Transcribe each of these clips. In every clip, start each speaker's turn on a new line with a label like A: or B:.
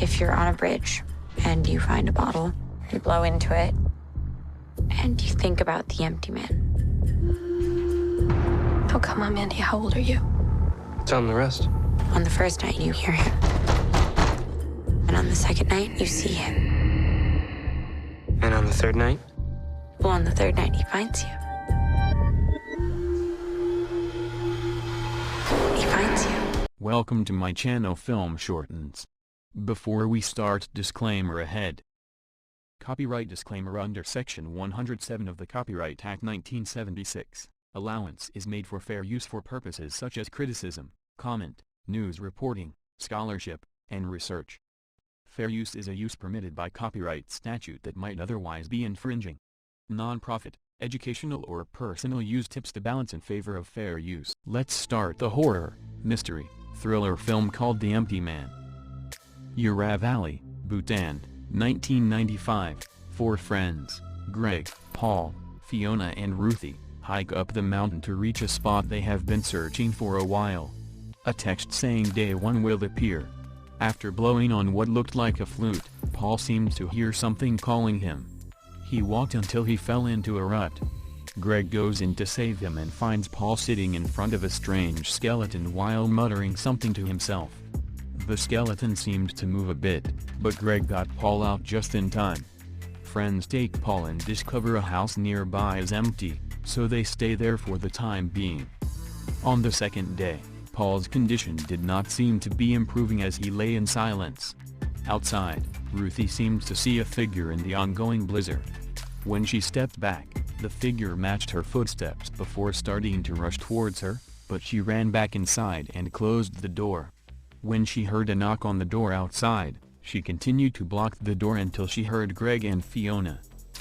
A: If you're on a bridge and you find a bottle, you blow into it, and you think about the empty man.
B: Oh, come on, Mandy. How old are you?
C: Tell him the rest.
A: On the first night, you hear him. And on the second night, you see him.
C: And on the third night?
A: Well, on the third night, he finds you. He finds you.
D: Welcome to my channel Film Shortens. Before we start, disclaimer ahead. Copyright disclaimer. Under Section 107 of the Copyright Act 1976, allowance is made for fair use for purposes such as criticism, comment, news reporting, scholarship, and research. Fair use is a use permitted by copyright statute that might otherwise be infringing. Non-profit, educational or personal use tips to balance in favor of fair use. Let's start the horror, mystery, thriller film called The Empty Man. Yura Valley, Bhutan, 1995. Four friends, Greg, Paul, Fiona and Ruthie, hike up the mountain to reach a spot they have been searching for a while. A text saying day one will appear. After blowing on what looked like a flute, Paul seemed to hear something calling him. He walked until he fell into a rut. Greg goes in to save him and finds Paul sitting in front of a strange skeleton while muttering something to himself. The skeleton seemed to move a bit, but Greg got Paul out just in time. Friends take Paul and discover a house nearby is empty, so they stay there for the time being. On the second day, Paul's condition did not seem to be improving as he lay in silence. Outside, Ruthie seemed to see a figure in the ongoing blizzard. When she stepped back, the figure matched her footsteps before starting to rush towards her, but she ran back inside and closed the door. When she heard a knock on the door outside, she continued to block the door until she heard Greg and Fiona.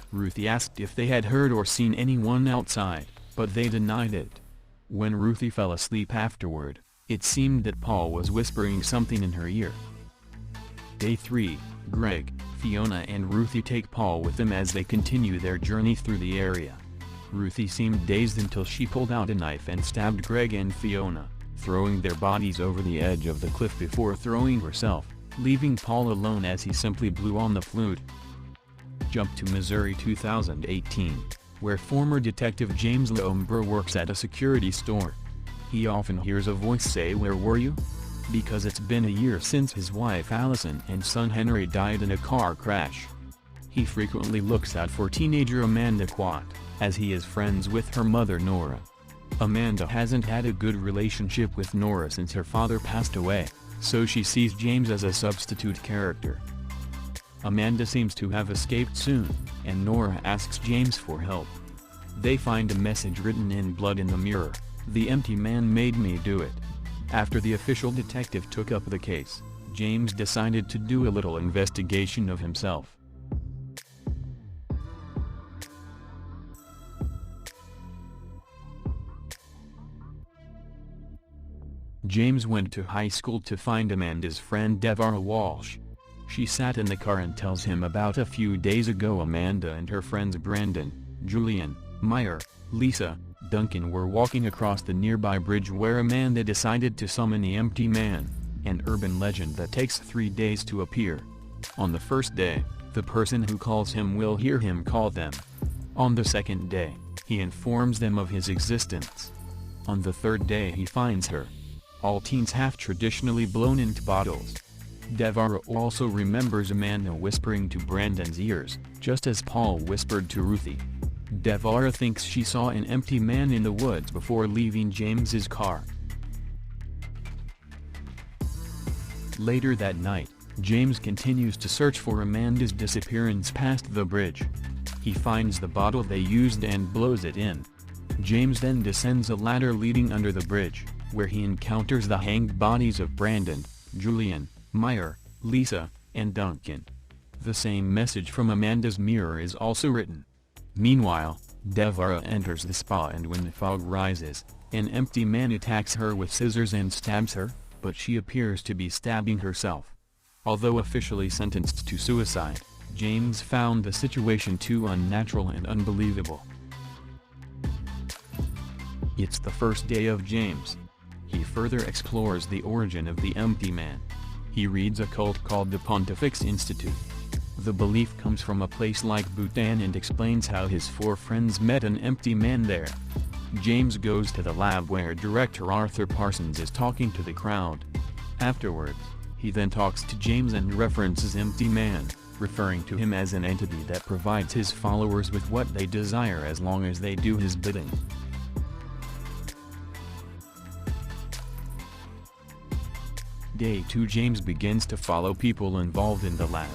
D: Ruthie asked if they had heard or seen anyone outside, but they denied it. When Ruthie fell asleep afterward, it seemed that Paul was whispering something in her ear. Day 3, Greg, Fiona and Ruthie take Paul with them as they continue their journey through the area. Ruthie seemed dazed until she pulled out a knife and stabbed Greg and Fiona, throwing their bodies over the edge of the cliff before throwing herself, leaving Paul alone as he simply blew on the flute. Jump to Missouri 2018, where former detective James Lombra works at a security store. He often hears a voice say, "Where were you?" because it's been a year since his wife Allison and son Henry died in a car crash. He frequently looks out for teenager Amanda Quat, as he is friends with her mother Nora. Amanda hasn't had a good relationship with Nora since her father passed away, so she sees James as a substitute character. Amanda seems to have escaped soon, and Nora asks James for help. They find a message written in blood in the mirror: "The empty man made me do it." After the official detective took up the case, James decided to do a little investigation of himself. James went to high school to find Amanda's friend Devara Walsh. She sat in the car and tells him about a few days ago Amanda and her friends Brandon, Julian, Meyer, Lisa, Duncan were walking across the nearby bridge where Amanda decided to summon the empty man, an urban legend that takes 3 days to appear. On the first day, the person who calls him will hear him call them. On the second day, he informs them of his existence. On the third day he finds her. All teens have traditionally blown into bottles. Devara also remembers Amanda whispering to Brandon's ears, just as Paul whispered to Ruthie. Devara thinks she saw an empty man in the woods before leaving James's car. Later that night, James continues to search for Amanda's disappearance past the bridge. He finds the bottle they used and blows it in. James then descends a ladder leading under the bridge, where he encounters the hanged bodies of Brandon, Julian, Meyer, Lisa, and Duncan. The same message from Amanda's mirror is also written. Meanwhile, Devara enters the spa, and when the fog rises, an empty man attacks her with scissors and stabs her, but she appears to be stabbing herself. Although officially sentenced to suicide, James found the situation too unnatural and unbelievable. It's the first day of James. He further explores the origin of the empty man. He reads a cult called the Pontifex Institute. The belief comes from a place like Bhutan and explains how his 4 friends met an empty man there. James goes to the lab where director Arthur Parsons is talking to the crowd. Afterwards, he then talks to James and references Empty Man, referring to him as an entity that provides his followers with what they desire as long as they do his bidding. Day 2, James begins to follow people involved in the lab.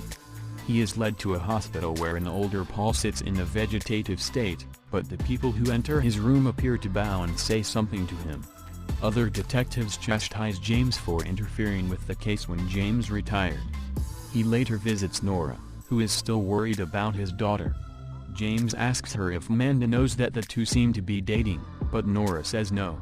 D: He is led to a hospital where an older Paul sits in a vegetative state, but the people who enter his room appear to bow and say something to him. Other detectives chastise James for interfering with the case when James retired. He later visits Nora, who is still worried about his daughter. James asks her if Amanda knows that the two seem to be dating, but Nora says no.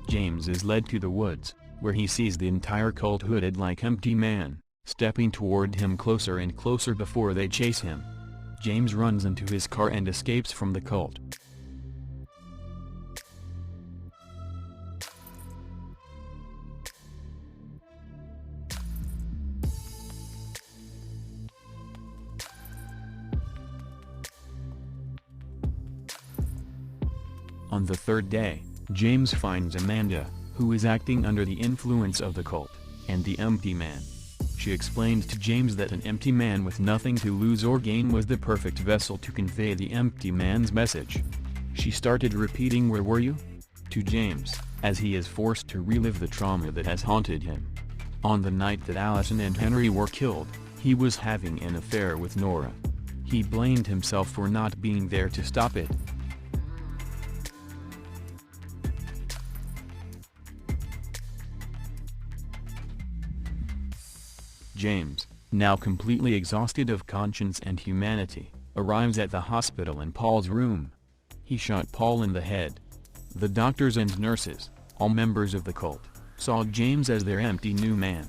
D: James is led to the woods, where he sees the entire cult hooded like Empty Man, stepping toward him closer and closer before they chase him. James runs into his car and escapes from the cult. On the 3rd day, James finds Amanda, who is acting under the influence of the cult, and the Empty Man. She explained to James that an empty man with nothing to lose or gain was the perfect vessel to convey the Empty Man's message. She started repeating "Where were you?" to James, as he is forced to relive the trauma that has haunted him. On the night that Allison and Henry were killed, he was having an affair with Nora. He blamed himself for not being there to stop it. James, now completely exhausted of conscience and humanity, arrives at the hospital in Paul's room. He shot Paul in the head. The doctors and nurses, all members of the cult, saw James as their empty new man.